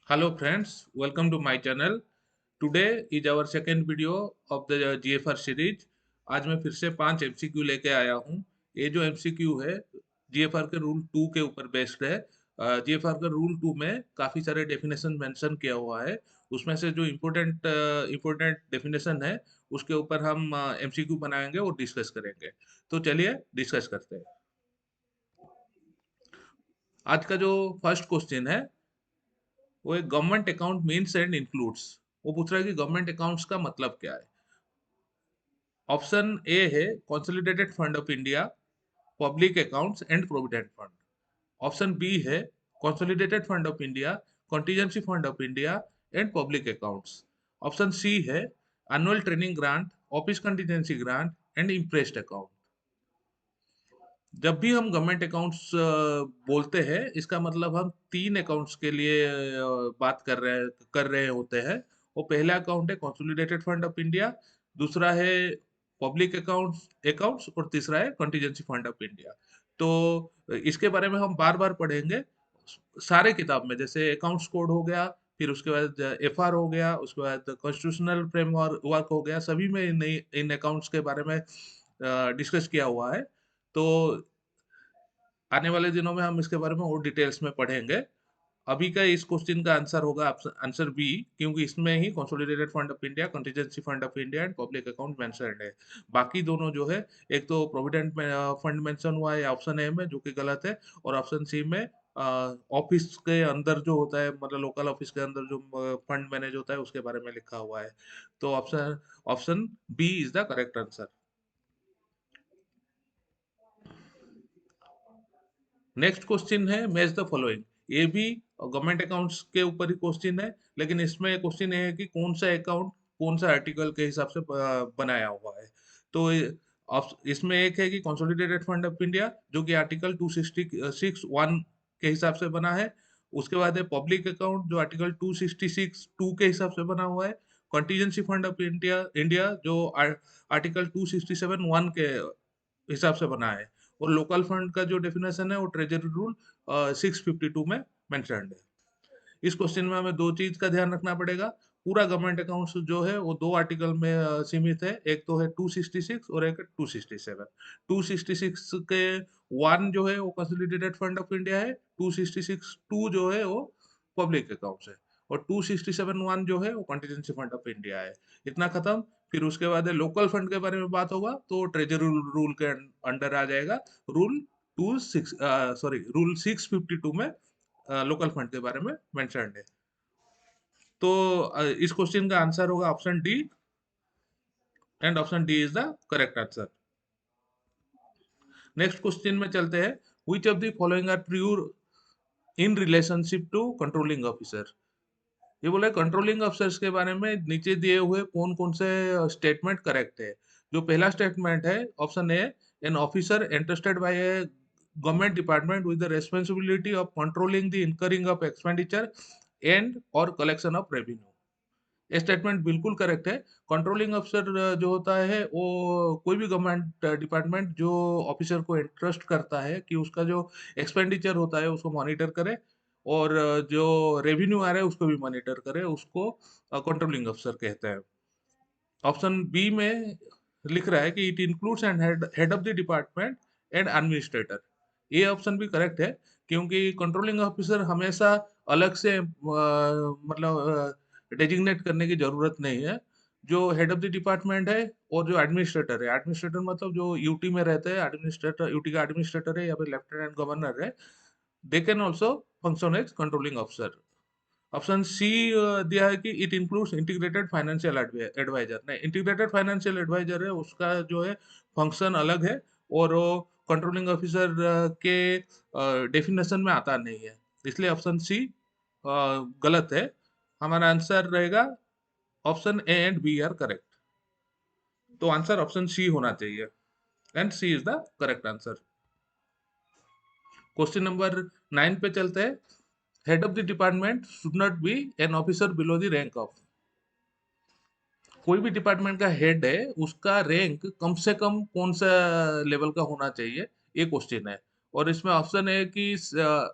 Hello friends, welcome to my channel. Today is our second video of the GFR series. आज मैं फिर से 5 MCQ लेके आया हूँ। ये जो MCQ है GFR के रूल 2 के ऊपर बेस्ड है। GFR के रूल 2 में काफ़ी सारे डेफिनेशन मेंशन किया हुआ है। उसमें से जो इम्पोर्टेंट डेफिनेशन है उसके ऊपर हम MCQ बनाएंगे और डिस्कस करेंगे। तो चलिए डिस्कस करते हैं। आज का जो फर्स्ट क्वेश्चन है वो एक government account means and includes. वो पूछ रहा है कि गवर्नमेंट अकाउंट्स का मतलब क्या है। ऑप्शन ए है consolidated fund of India, public accounts and provident fund. Option B है consolidated fund of India, contingency fund of India and public accounts. Option C है annual training grant, office contingency grant and imprest account. जब भी हम government accounts बोलते हैं इसका मतलब हम तीन अकाउंट्स के लिए बात कर रहे होते हैं। वो पहला अकाउंट है कंसोलिडेटेड फंड ऑफ इंडिया, दूसरा है पब्लिक अकाउंट्स अकाउंट्स और तीसरा है कंटीजेंसी फंड ऑफ इंडिया। तो इसके बारे में हम बार बार पढ़ेंगे सारे किताब में। जैसे अकाउंट्स कोड हो गया, फिर उसके बाद एफआर हो गया, उसके बाद कॉन्स्टिट्यूशनल फ्रेमवर्क वर्क हो गया, सभी में इन अकाउंट्स के बारे में डिस्कस किया हुआ है। तो आने वाले दिनों में हम इसके बारे में और डिटेल्स में पढ़ेंगे। अभी का इस क्वेश्चन का आंसर होगा आंसर बी, क्योंकि इसमें ही consolidated fund of India, contingency fund of India and public account mentioned है। बाकी दोनों जो है, एक तो प्रोविडेंट फंड मेंशन हुआ है ऑप्शन ए में, जो कि गलत है, और ऑप्शन सी में ऑफिस के अंदर जो होता है, मतलब लोकल ऑफिस के अंदर जो फंड मैनेज होता है उसके बारे में लिखा हुआ है। तो option option b is the correct answer. Next question है मैच द फॉलोइंग। ये भी गवर्नमेंट अकाउंट्स के ऊपर ही क्वेश्चन है, लेकिन इसमें क्वेश्चन ये है कि कौन सा अकाउंट कौन सा आर्टिकल के हिसाब से बनाया हुआ है। तो इसमें एक है कि कंसोलिडेटेड फंड ऑफ इंडिया, जो कि आर्टिकल 266(1) के हिसाब से बना है। उसके बाद है पब्लिक अकाउंट, जो आर्टिकल 266(2) के हिसाब से बना हुआ है। Contingency fund of India India जो आर्टिकल 267(1) के हिसाब से बना है। और लोकल फंड का जो डेफिनेशन है वो ट्रेजरी रूल 652 में मेंशन्ड है। इस क्वेश्चन में हमें दो चीज का ध्यान रखना पड़ेगा। पूरा गवर्नमेंट अकाउंट्स जो है वो दो आर्टिकल में सीमित है। एक तो है 266 और एक है 267। 266 के 1 जो है वो कंसोलिडेटेड फंड ऑफ इंडिया है, 266 2 जो है वो पब्लिक अकाउंट्स है, और 267(1) जो है वो कॉन्टीजेंसी फंड ऑफ इंडिया है। इतना खत्म। फिर उसके बाद है लोकल फंड के बारे में बात होगा तो ट्रेजरी रूल के अंडर आ जाएगा। रूल 652 में लोकल फंड के बारे में मेंशन्ड है। तो इस क्वेश्चन का आंसर होगा option d, and option d is the correct answer. Next question में चलते हैं। Which of the following are true in relationship to controlling officer. ये बोला कंट्रोलिंग ऑफिसर्स के बारे में नीचे दिए हुए कौन कौन से स्टेटमेंट करेक्ट है। जो पहला स्टेटमेंट है option A, an officer entrusted by a government department with the responsibility of controlling the incurring of expenditure and or collection of revenue। ये स्टेटमेंट बिल्कुल करेक्ट है। कंट्रोलिंग अफसर जो होता है वो कोई भी गवर्नमेंट डिपार्टमेंट जो ऑफिसर को इंट्रस्ट करता है कि उसका जो एक्सपेंडिचर होता है उसको मॉनिटर करे, और जो रेवेन्यू आ रहा है उसको भी मॉनिटर करे, उसको कंट्रोलिंग अफसर कहते हैं। ऑप्शन बी में लिख रहा है कि it includes and head of the department and administrator. ये ऑप्शन भी करेक्ट है, क्योंकि कंट्रोलिंग ऑफिसर हमेशा अलग से मतलब डेजिग्नेट करने की जरूरत नहीं है। जो हेड ऑफ द डिपार्टमेंट है और जो एडमिनिस्ट्रेटर है, एडमिनिस्ट्रेटर मतलब जो यूटी में रहते हैं, एडमिनिस्ट्रेटर यूटी का एडमिनिस्ट्रेटर है या फिर लेफ्टिनेंट गवर्नर है, they can also function as controlling officer. Option c दिया है कि it includes integrated financial adviser. नहीं, इंटीग्रेटेड फाइनेंशियल एडवाइजर है उसका जो है फंक्शन अलग है, और वो कंट्रोलिंग ऑफिसर के डेफिनेशन में आता नहीं है। इसलिए ऑप्शन सी गलत है। हमारा आंसर रहेगा option a and b are correct. तो आंसर ऑप्शन सी होना चाहिए, and c is the correct answer. Question number 9 पे चलते हैं। Head of the department should not be an officer below the rank of. कोई भी department का head है उसका रैंक कम से कम कौन सा लेवल का होना चाहिए, ये क्वेश्चन है। और इसमें ऑप्शन है कि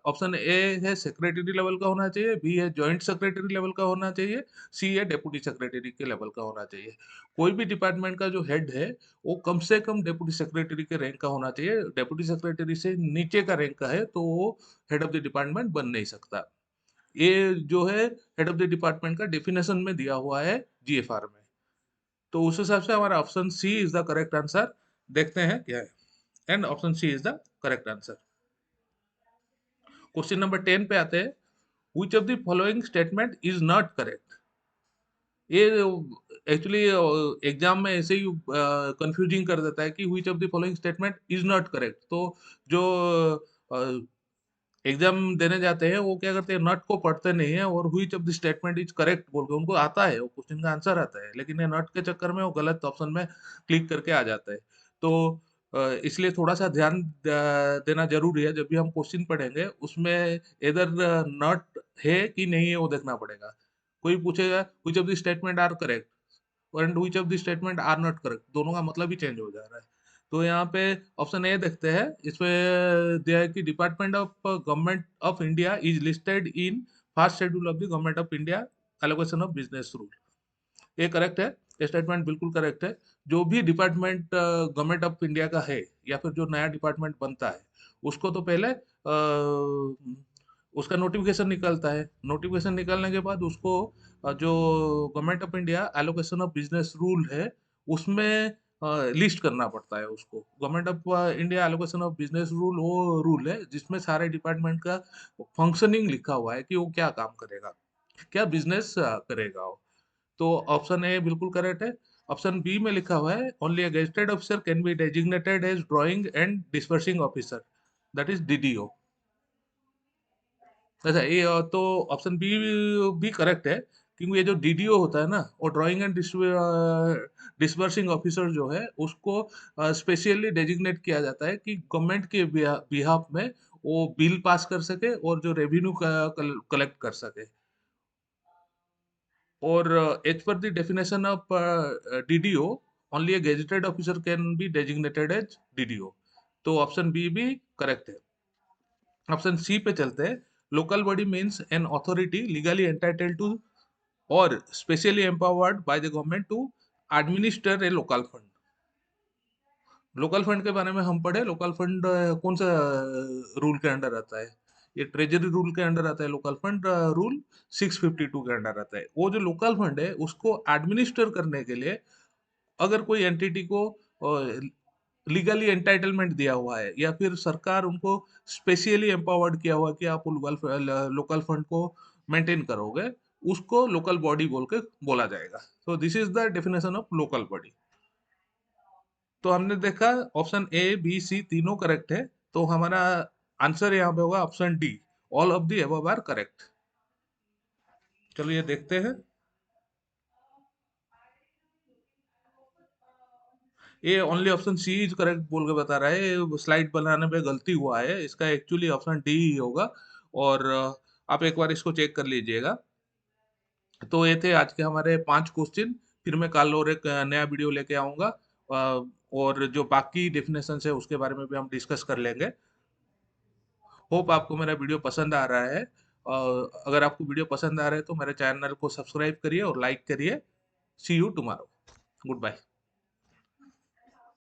ऑप्शन ए है सेक्रेटरी लेवल का होना चाहिए, बी है जॉइंट सेक्रेटरी लेवल का होना चाहिए, सी है डेप्यूटी सेक्रेटरी के लेवल का होना चाहिए। कोई भी डिपार्टमेंट का जो हेड है वो कम से कम डेप्यूटी सेक्रेटरी के रैंक का होना चाहिए। डेप्यूटी सेक्रेटरी से नीचे का रैंक का है तो वो हेड ऑफ द डिपार्टमेंट बन नहीं सकता। ये जो है हेड ऑफ द डिपार्टमेंट का डेफिनेशन में दिया हुआ है जीएफआर में। तो उस हिसाब से हमारा option c is the correct answer. देखते हैं क्या है, and option c is the correct answer. Question number 10 पे आते हैं। Which of the following statement is not correct. ये एक्चुअली एग्जाम में ऐसे ही कंफ्यूजिंग कर देता है कि which of the following statement is not correct. तो जो एग्जाम देने जाते हैं वो क्या करते हैं, नॉट को पढ़ते नहीं है और which of the statement is correct बोल के उनको आता है, वो क्वेश्चन का आंसर आता है, लेकिन ये नॉट के चक्कर में वो गलत ऑप्शन में क्लिक करके आ जाता है। तो इसलिए थोड़ा सा ध्यान देना जरूरी है। जब भी हम क्वेश्चन पढ़ेंगे उसमें इधर नॉट है कि नहीं है वो देखना पड़ेगा। कोई पूछेगा which of the statement are correct and which of the statement are not correct, दोनों का मतलब ही चेंज हो जा रहा है। तो यहाँ पे ऑप्शन ए देखते हैं। इसमें दिया है कि department of government of India is listed in first schedule of the government of India allocation of business rule. ये करेक्ट है, ये स्टेटमेंट बिल्कुल करेक्ट है। जो भी डिपार्टमेंट गवर्नमेंट ऑफ इंडिया का है या फिर जो नया डिपार्टमेंट बनता है उसको तो पहले उसका नोटिफिकेशन निकलता है। नोटिफिकेशन निकलने के बाद उसको जो government of India allocation of business rule है उसमें लिस्ट करना पड़ता है उसको। Government of India allocation of business rule वो रूल है जिसमें सारे डिपार्टमेंट का फंक्शनिंग लिखा हुआ है कि वो क्या काम करेगा, क्या बिजनेस करेगा वो। तो ऑप्शन ए बिल्कुल करेक्ट है। ऑप्शन बी में लिखा हुआ है only a gazetted officer can be designated as drawing and disbursing officer, that is DDO. अच्छा ये तो ऑप्शन बी भी करेक्ट है, क्योंकि ये जो डीडीओ होता है ना वो ड्राइंग एंड डिस्पर्सिंग ऑफिसर जो है उसको स्पेशली डेजिग्नेट किया जाता है कि गवर्नमेंट के बिहाफ में वो बिल पास कर सके और जो रेवेन्यू कलेक्ट कर सके। और as per the definition of DDO only a gazetted officer can be designated as DDO. तो ऑप्शन बी भी करेक्ट है। ऑप्शन सी पे चलते हैं। Local body means an authority legally entitled to और specially empowered by the government to administer a local fund. Local fund के बारे में हम पढ़े। लोकल फंड कौन सा रूल के अंडर आता है? ये ट्रेजरी रूल के अंडर आता है। लोकल फंड रूल 652 के अंडर आता है। वो जो लोकल फंड है उसको एडमिनिस्टर करने के लिए अगर कोई एंटिटी को लीगली एंटाइटलमेंट दिया हुआ है या फिर सरकार उनको स्पेशली एम्पावर्ड किया हुआ है कि आप लोकल फंड को मेंटेन करोगे, उसको लोकल बॉडी बोल के बोला जाएगा। तो this is the definition of local body. तो हमने देखा ऑप्शन ए बी सी तीनों करेक्ट है। तो हमारा आंसर यहाँ पे होगा option d, all of the above are correct. चलिए देखते हैं। ये only option c is correct बोल के बता रहा है। स्लाइड बनाने में गलती हुआ है, इसका एक्चुअली ऑप्शन डी ही होगा। और आप एक बार इसको चेक कर लीजिएगा। तो ये थे आज के हमारे 5 क्वेश्चन। फिर मैं कल और एक नया वीडियो लेके आऊंगा और जो बाकी डेफिनेशन है उसके बारे में भी हम डिस्कस कर लेंगे। होप आपको मेरा वीडियो पसंद आ रहा है। अगर आपको वीडियो पसंद आ रहा है तो मेरे चैनल को सब्सक्राइब करिए और लाइक करिए। See you tomorrow. Good bye.